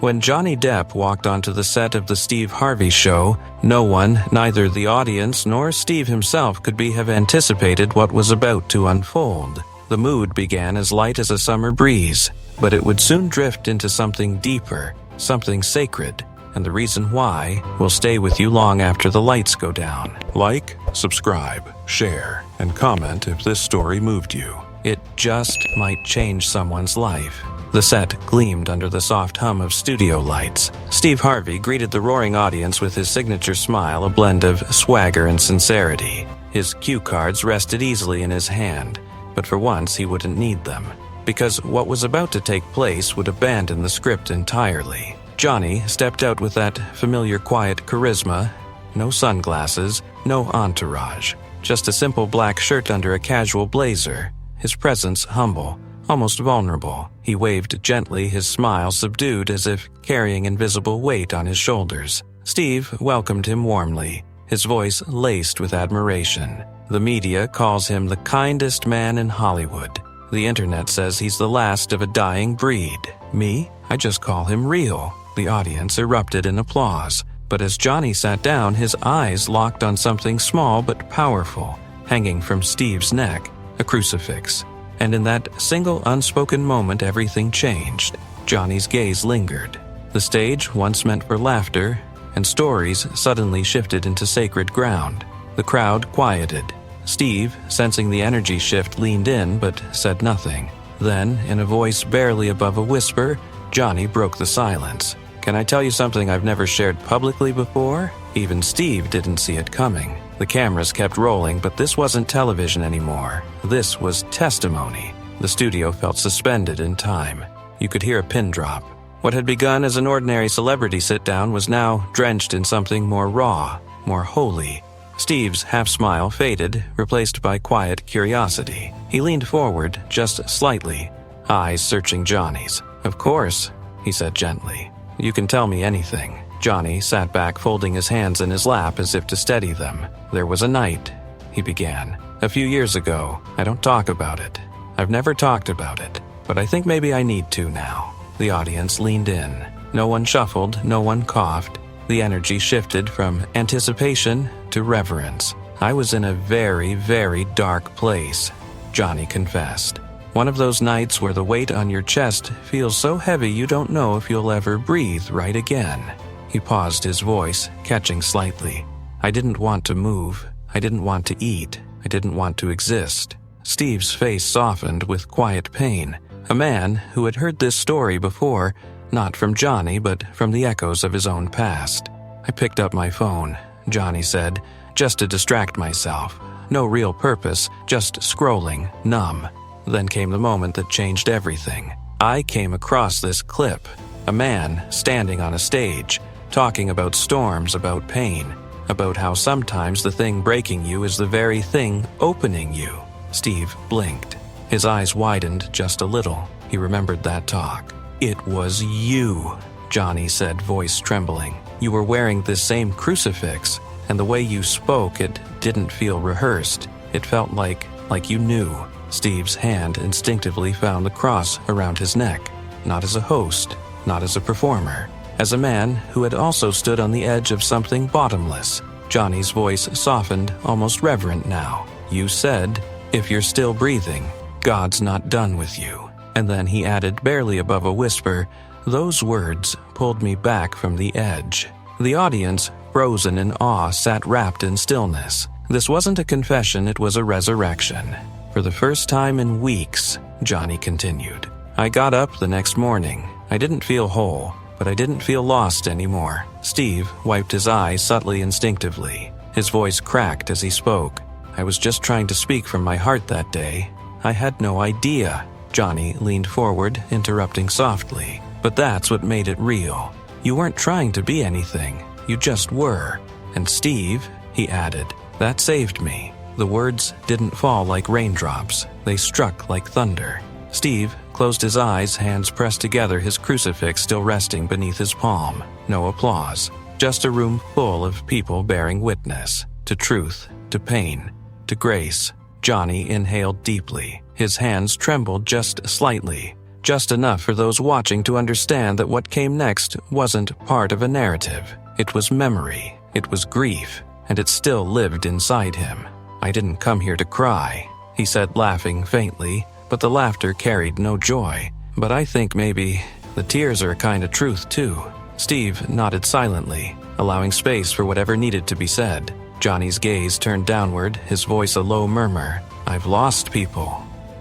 When Johnny Depp walked onto the set of the Steve Harvey show, no one, neither the audience nor Steve himself, could have anticipated what was about to unfold. The mood began as light as a summer breeze, but it would soon drift into something deeper, something sacred, and the reason why will stay with you long after the lights go down. Like, subscribe, share, and comment if this story moved you. It just might change someone's life. The set gleamed under the soft hum of studio lights. Steve Harvey greeted the roaring audience with his signature smile, a blend of swagger and sincerity. His cue cards rested easily in his hand, but for once he wouldn't need them, because what was about to take place would abandon the script entirely. Johnny stepped out with that familiar quiet charisma. No sunglasses, no entourage. Just a simple black shirt under a casual blazer. His presence humble, almost vulnerable. He waved gently, his smile subdued as if carrying invisible weight on his shoulders. Steve welcomed him warmly, his voice laced with admiration. The media calls him the kindest man in Hollywood. The internet says he's the last of a dying breed. Me? I just call him real. The audience erupted in applause, but as Johnny sat down, his eyes locked on something small but powerful, hanging from Steve's neck, a crucifix. And in that single unspoken moment, everything changed. Johnny's gaze lingered. The stage, once meant for laughter and stories, suddenly shifted into sacred ground. The crowd quieted. Steve, sensing the energy shift, leaned in but said nothing. Then, in a voice barely above a whisper, Johnny broke the silence. Can I tell you something I've never shared publicly before? Even Steve didn't see it coming. The cameras kept rolling, but this wasn't television anymore. This was testimony. The studio felt suspended in time. You could hear a pin drop. What had begun as an ordinary celebrity sit-down was now drenched in something more raw, more holy. Steve's half-smile faded, replaced by quiet curiosity. He leaned forward, just slightly, eyes searching Johnny's. Of course, he said gently. You can tell me anything. Johnny sat back, folding his hands in his lap as if to steady them. There was a night, he began. A few years ago. I don't talk about it. I've never talked about it, but I think maybe I need to now. The audience leaned in. No one shuffled, no one coughed. The energy shifted from anticipation to reverence. I was in a very, very dark place, Johnny confessed. One of those nights where the weight on your chest feels so heavy you don't know if you'll ever breathe right again. He paused, his voice catching slightly. I didn't want to move. I didn't want to eat. I didn't want to exist. Steve's face softened with quiet pain. A man who had heard this story before, not from Johnny, but from the echoes of his own past. I picked up my phone, Johnny said, just to distract myself. No real purpose, just scrolling, numb. Then came the moment that changed everything. I came across this clip. A man standing on a stage, talking about storms, about pain, about how sometimes the thing breaking you is the very thing opening you. Steve blinked. His eyes widened just a little. He remembered that talk. It was you, Johnny said, voice trembling. You were wearing this same crucifix, and the way you spoke, it didn't feel rehearsed. It felt like you knew. Steve's hand instinctively found the cross around his neck, not as a host, not as a performer, as a man who had also stood on the edge of something bottomless. Johnny's voice softened, almost reverent now. You said, if you're still breathing, God's not done with you. And then he added, barely above a whisper, those words pulled me back from the edge. The audience, frozen in awe, sat wrapped in stillness. This wasn't a confession, it was a resurrection. For the first time in weeks, Johnny continued. I got up the next morning. I didn't feel whole, but I didn't feel lost anymore. Steve wiped his eyes subtly, instinctively. His voice cracked as he spoke. I was just trying to speak from my heart that day. I had no idea. Johnny leaned forward, interrupting softly. But that's what made it real. You weren't trying to be anything. You just were. And Steve, he added, that saved me. The words didn't fall like raindrops. They struck like thunder. Steve closed his eyes, hands pressed together, his crucifix still resting beneath his palm. No applause. Just a room full of people bearing witness. To truth, to pain, to grace. Johnny inhaled deeply. His hands trembled just slightly. just enough for those watching to understand that what came next wasn't part of a narrative. It was memory, it was grief, and it still lived inside him. "I didn't come here to cry," he said, laughing faintly, but the laughter carried no joy. "But I think maybe the tears are a kind of truth too." Steve nodded silently, allowing space for whatever needed to be said. Johnny's gaze turned downward, his voice a low murmur. "I've lost people,"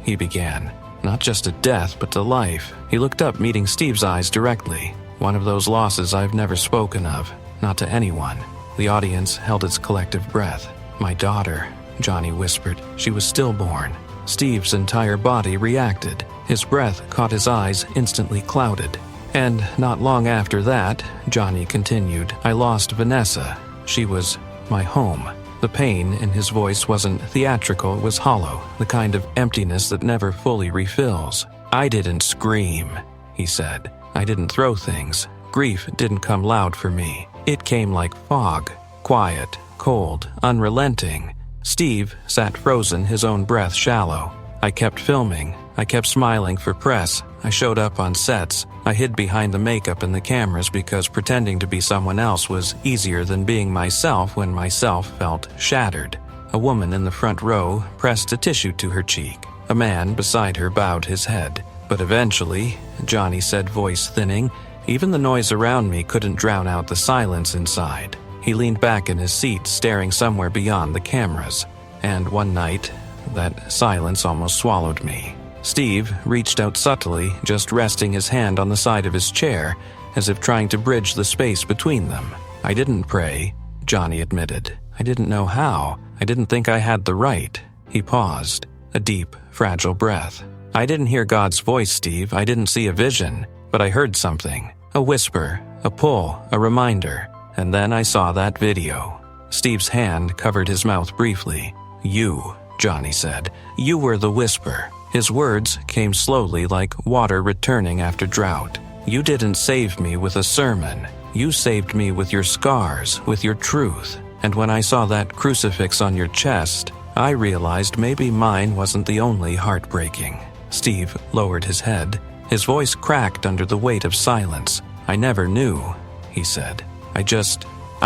he began. "Not just to death, but to life." He looked up, meeting Steve's eyes directly. "One of those losses I've never spoken of, not to anyone." The audience held its collective breath. "My daughter," Johnny whispered. "She was stillborn." Steve's entire body reacted. His breath caught his eyes, instantly clouded. "And not long after that," Johnny continued, "I lost Vanessa. She was my home." The pain in his voice wasn't theatrical, it was hollow, the kind of emptiness that never fully refills. "I didn't scream," he said. "I didn't throw things. Grief didn't come loud for me. It came like fog, quiet, cold, unrelenting." Steve sat frozen, his own breath shallow. "I kept filming. I kept smiling for press. I showed up on sets. I hid behind the makeup and the cameras because pretending to be someone else was easier than being myself when myself felt shattered." A woman in the front row pressed a tissue to her cheek. A man beside her bowed his head. "But eventually," Johnny said, voice thinning, "even the noise around me couldn't drown out the silence inside." He leaned back in his seat, staring somewhere beyond the cameras. "And one night, that silence almost swallowed me." Steve reached out subtly, just resting his hand on the side of his chair, as if trying to bridge the space between them. "I didn't pray," Johnny admitted. "I didn't know how. I didn't think I had the right." He paused, a deep, fragile breath. "I didn't hear God's voice, Steve. I didn't see a vision, but I heard something. A whisper, a pull, a reminder. And then I saw that video." Steve's hand covered his mouth briefly. "You," Johnny said. "You were the whisper." His words came slowly, like water returning after drought. "You didn't save me with a sermon. You saved me with your scars, with your truth. And when I saw that crucifix on your chest, I realized maybe mine wasn't the only heartbreaking." Steve lowered his head. His voice cracked under the weight of silence. "I never knew," he said. I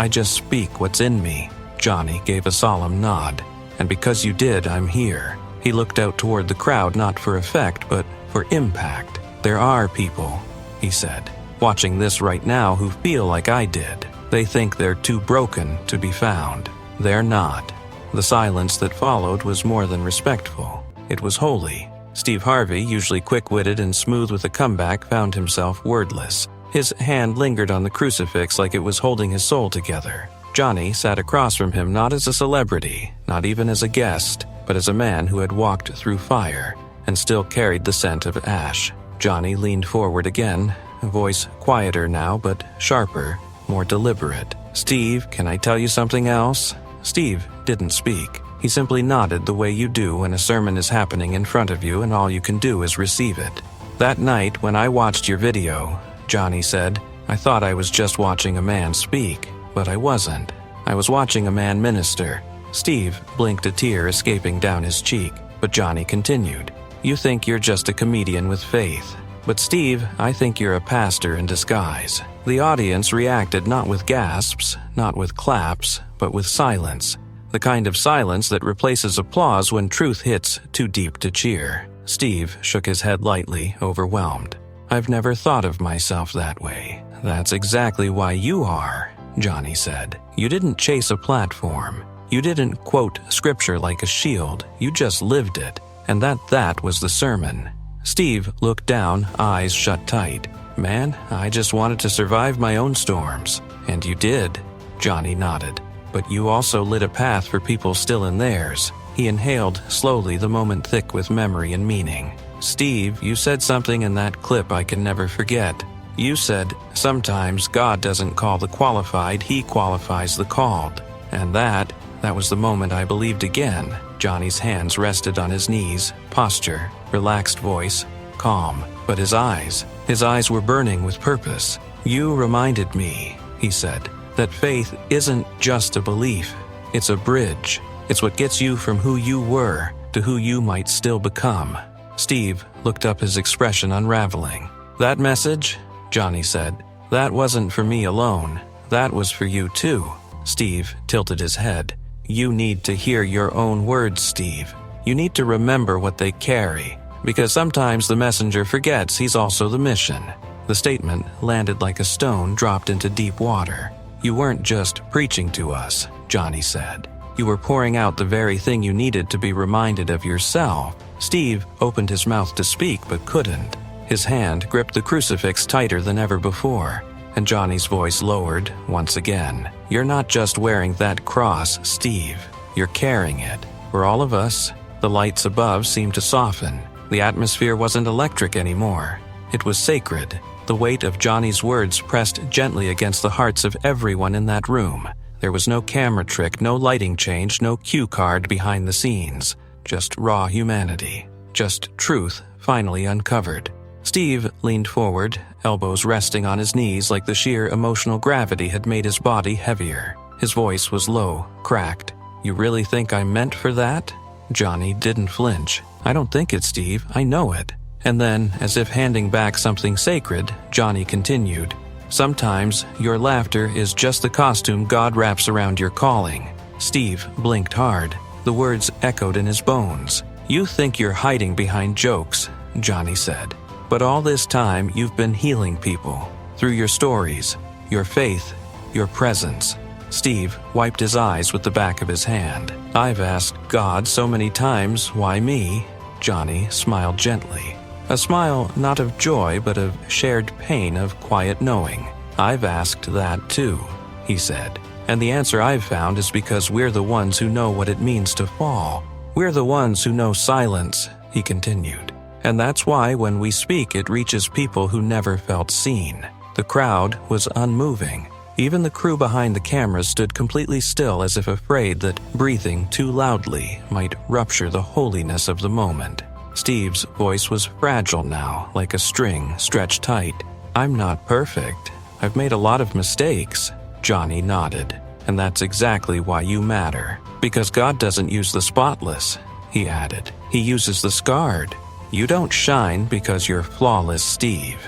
just speak what's in me." Johnny gave a solemn nod. "And because you did, I'm here." He looked out toward the crowd, not for effect, but for impact. "There are people," he said, "watching this right now who feel like I did. They think they're too broken to be found. They're not." The silence that followed was more than respectful. It was holy. Steve Harvey, usually quick-witted and smooth with a comeback, found himself wordless. His hand lingered on the crucifix like it was holding his soul together. Johnny sat across from him, not as a celebrity, not even as a guest, but as a man who had walked through fire and still carried the scent of ash. Johnny leaned forward again, a voice quieter now but sharper, more deliberate. "Steve, can I tell you something else?" Steve didn't speak. He simply nodded the way you do when a sermon is happening in front of you and all you can do is receive it. "That night when I watched your video," Johnny said, "I thought I was just watching a man speak, but I wasn't. I was watching a man minister." Steve blinked, a tear escaping down his cheek, but Johnny continued. "You think you're just a comedian with faith. But Steve, I think you're a pastor in disguise." The audience reacted not with gasps, not with claps, but with silence. The kind of silence that replaces applause when truth hits too deep to cheer. Steve shook his head lightly, overwhelmed. "I've never thought of myself that way." "That's exactly why you are," Johnny said. "You didn't chase a platform. You didn't quote scripture like a shield. You just lived it. And that was the sermon." Steve looked down, eyes shut tight. "Man, I just wanted to survive my own storms." "And you did," Johnny nodded. "But you also lit a path for people still in theirs." He inhaled slowly, the moment thick with memory and meaning. "Steve, you said something in that clip I can never forget. You said, sometimes God doesn't call the qualified, He qualifies the called. And that was the moment I believed again." Johnny's hands rested on his knees, posture, relaxed voice, calm. But his eyes were burning with purpose. "You reminded me," he said, "that faith isn't just a belief. It's a bridge. It's what gets you from who you were to who you might still become." Steve looked up, his expression unraveling. "That message," Johnny said, "that wasn't for me alone. That was for you too." Steve tilted his head. "You need to hear your own words, Steve. You need to remember what they carry, because sometimes the messenger forgets he's also the mission." The statement landed like a stone dropped into deep water. "You weren't just preaching to us," Johnny said. "You were pouring out the very thing you needed to be reminded of yourself." Steve opened his mouth to speak but couldn't. His hand gripped the crucifix tighter than ever before, and Johnny's voice lowered once again. "You're not just wearing that cross, Steve. You're carrying it. For all of us." The lights above seemed to soften. The atmosphere wasn't electric anymore. It was sacred. The weight of Johnny's words pressed gently against the hearts of everyone in that room. There was no camera trick, no lighting change, no cue card behind the scenes. Just raw humanity. Just truth finally uncovered. Steve leaned forward, elbows resting on his knees like the sheer emotional gravity had made his body heavier. His voice was low, cracked. "You really think I'm meant for that?" Johnny didn't flinch. "I don't think it, Steve. I know it." And then, as if handing back something sacred, Johnny continued, "Sometimes your laughter is just the costume God wraps around your calling." Steve blinked hard. The words echoed in his bones. "You think you're hiding behind jokes," Johnny said. "But all this time you've been healing people. Through your stories, your faith, your presence." Steve wiped his eyes with the back of his hand. "I've asked God so many times, why me?" Johnny smiled gently. A smile not of joy but of shared pain, of quiet knowing. "I've asked that too," he said. "And the answer I've found is because we're the ones who know what it means to fall. We're the ones who know silence," he continued. "And that's why when we speak it reaches people who never felt seen." The crowd was unmoving. Even the crew behind the cameras stood completely still, as if afraid that breathing too loudly might rupture the holiness of the moment. Steve's voice was fragile now, like a string stretched tight. "I'm not perfect. I've made a lot of mistakes." Johnny nodded. "And that's exactly why you matter. Because God doesn't use the spotless," he added. "He uses the scarred. You don't shine because you're flawless, Steve.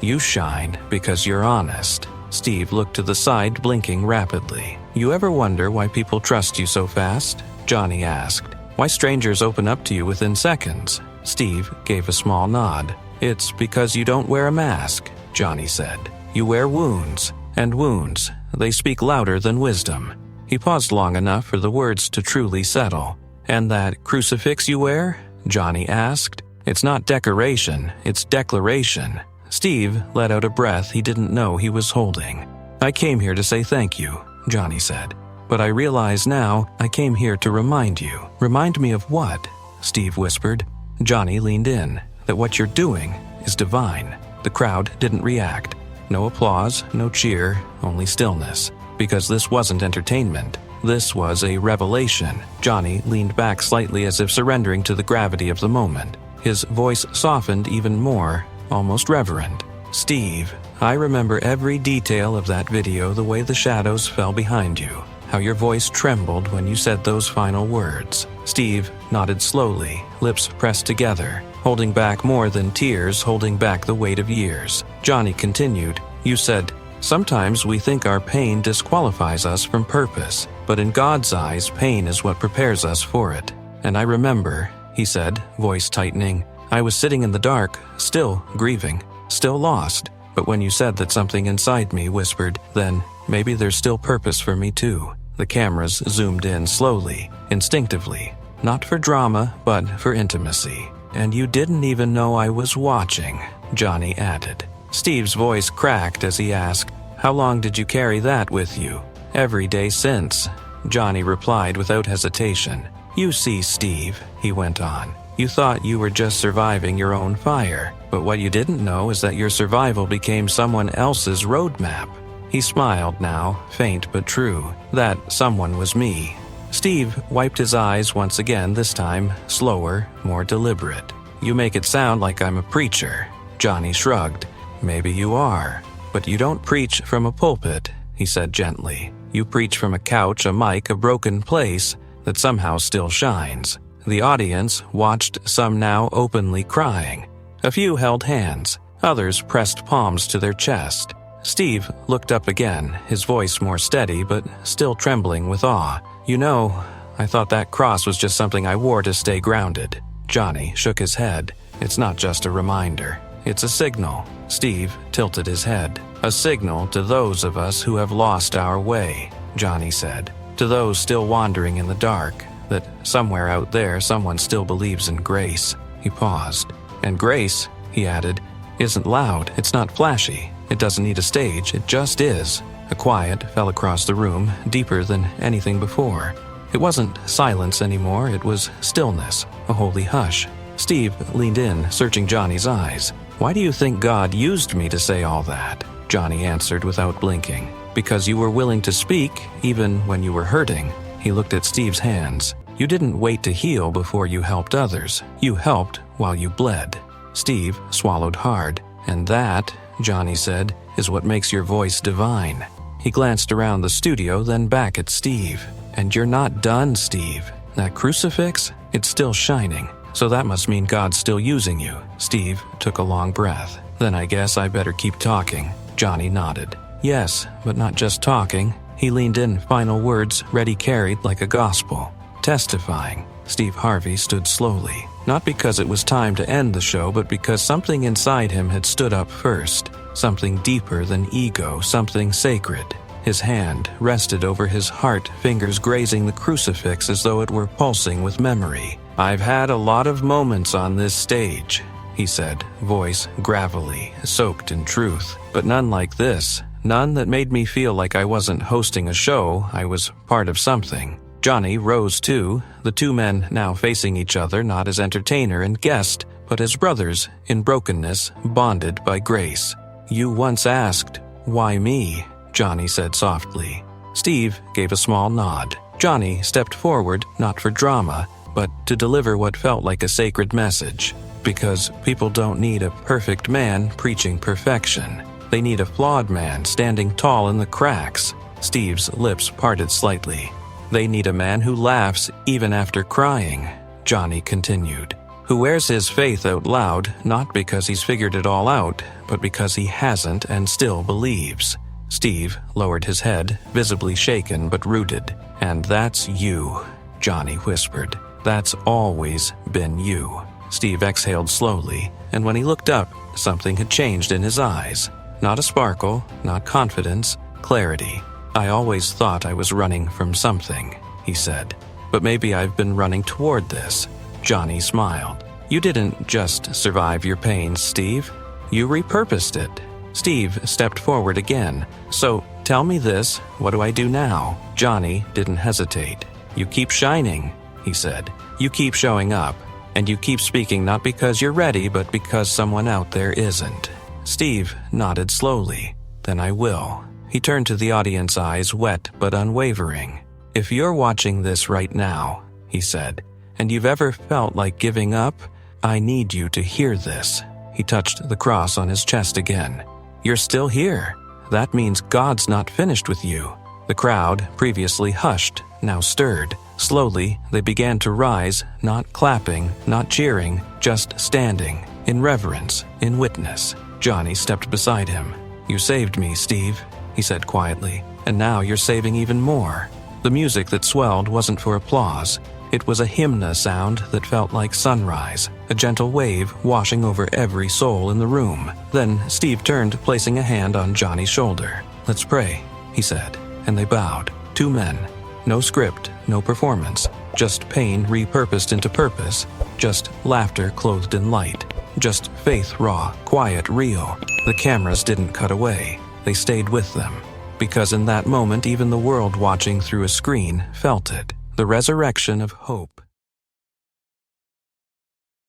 You shine because you're honest." Steve looked to the side, blinking rapidly. "You ever wonder why people trust you so fast?" Johnny asked. "Why strangers open up to you within seconds?" Steve gave a small nod. "It's because you don't wear a mask," Johnny said. "You wear wounds, and wounds, they speak louder than wisdom." He paused long enough for the words to truly settle. "And that crucifix you wear?" Johnny asked. "It's not decoration, it's declaration." Steve let out a breath he didn't know he was holding. "I came here to say thank you," Johnny said. "But I realize now I came here to remind you." "Remind me of what?" Steve whispered. Johnny leaned in. "That what you're doing is divine." The crowd didn't react. No applause, no cheer, only stillness. Because this wasn't entertainment. This was a revelation. Johnny leaned back slightly, as if surrendering to the gravity of the moment. His voice softened even more, almost reverent. "Steve, I remember every detail of that video, the way the shadows fell behind you, how your voice trembled when you said those final words." Steve nodded slowly, lips pressed together, holding back more than tears, holding back the weight of years. Johnny continued, "You said, sometimes we think our pain disqualifies us from purpose, but in God's eyes, pain is what prepares us for it. And I remember," he said, voice tightening, "I was sitting in the dark, still grieving, still lost. But when you said that, something inside me whispered, then maybe there's still purpose for me too." The cameras zoomed in slowly, instinctively, not for drama, but for intimacy. "And you didn't even know I was watching," Johnny added. Steve's voice cracked as he asked, "How long did you carry that with you?" "Every day since," Johnny replied without hesitation. "You see, Steve," he went on, "you thought you were just surviving your own fire, but what you didn't know is that your survival became someone else's roadmap." He smiled now, faint but true. That someone was me. Steve wiped his eyes once again, this time slower, more deliberate. "You make it sound like I'm a preacher." Johnny shrugged. "Maybe you are. But you don't preach from a pulpit," he said gently. "You preach from a couch, a mic, a broken place that somehow still shines." The audience watched, some now openly crying. A few held hands, others pressed palms to their chest. Steve looked up again, his voice more steady but still trembling with awe. "You know, I thought that cross was just something I wore to stay grounded." Johnny shook his head. "It's not just a reminder. It's a signal." Steve tilted his head. "A signal to those of us who have lost our way," Johnny said. "To those still wandering in the dark, that somewhere out there someone still believes in grace." He paused. "And grace," he added, "isn't loud, it's not flashy. It doesn't need a stage, it just is." A quiet fell across the room, deeper than anything before. It wasn't silence anymore, it was stillness, a holy hush. Steve leaned in, searching Johnny's eyes. "Why do you think God used me to say all that?" Johnny answered without blinking. "Because you were willing to speak, even when you were hurting." He looked at Steve's hands. "You didn't wait to heal before you helped others. You helped while you bled." Steve swallowed hard. "And that," Johnny said, "is what makes your voice divine." He glanced around the studio, then back at Steve. "And you're not done, Steve. That crucifix, it's still shining. So that must mean God's still using you." Steve took a long breath. "Then I guess I better keep talking." Johnny nodded. "Yes, but not just talking." He leaned in, final words ready carried like a gospel. "Testifying." Steve Harvey stood slowly. Not because it was time to end the show, but because something inside him had stood up first. Something deeper than ego, something sacred. His hand rested over his heart, fingers grazing the crucifix as though it were pulsing with memory. "I've had a lot of moments on this stage," he said, voice gravelly, soaked in truth. "But none like this. None that made me feel like I wasn't hosting a show, I was part of something." Johnny rose too, the two men now facing each other not as entertainer and guest, but as brothers in brokenness, bonded by grace. "You once asked, 'Why me?'" Johnny said softly. Steve gave a small nod. Johnny stepped forward, not for drama, but to deliver what felt like a sacred message. Because people don't need a perfect man preaching perfection. They need a flawed man standing tall in the cracks. Steve's lips parted slightly. "They need a man who laughs even after crying," Johnny continued. "Who wears his faith out loud, not because he's figured it all out, but because he hasn't and still believes." Steve lowered his head, visibly shaken but rooted. "And that's you," Johnny whispered. "That's always been you." Steve exhaled slowly, and when he looked up, something had changed in his eyes. Not a sparkle, not confidence, clarity. "I always thought I was running from something," he said. "But maybe I've been running toward this." Johnny smiled. "You didn't just survive your pains, Steve. You repurposed it." Steve stepped forward again. "So, tell me this, what do I do now?" Johnny didn't hesitate. "You keep shining," he said. "You keep showing up. And you keep speaking not because you're ready, but because someone out there isn't." Steve nodded slowly. "Then I will." He turned to the audience, eyes wet but unwavering. "If you're watching this right now," he said, "and you've ever felt like giving up, I need you to hear this." He touched the cross on his chest again. "You're still here. That means God's not finished with you." The crowd, previously hushed, now stirred. Slowly, they began to rise, not clapping, not cheering, just standing, in reverence, in witness. Johnny stepped beside him. "You saved me, Steve," he said quietly, "and now you're saving even more." The music that swelled wasn't for applause. It was a hymna sound that felt like sunrise, a gentle wave washing over every soul in the room. Then Steve turned, placing a hand on Johnny's shoulder. "Let's pray," he said, and they bowed. Two men. No script, no performance, just pain repurposed into purpose, just laughter clothed in light, just faith raw, quiet, real. The cameras didn't cut away. They stayed with them. Because in that moment even the world watching through a screen felt it. The resurrection of hope.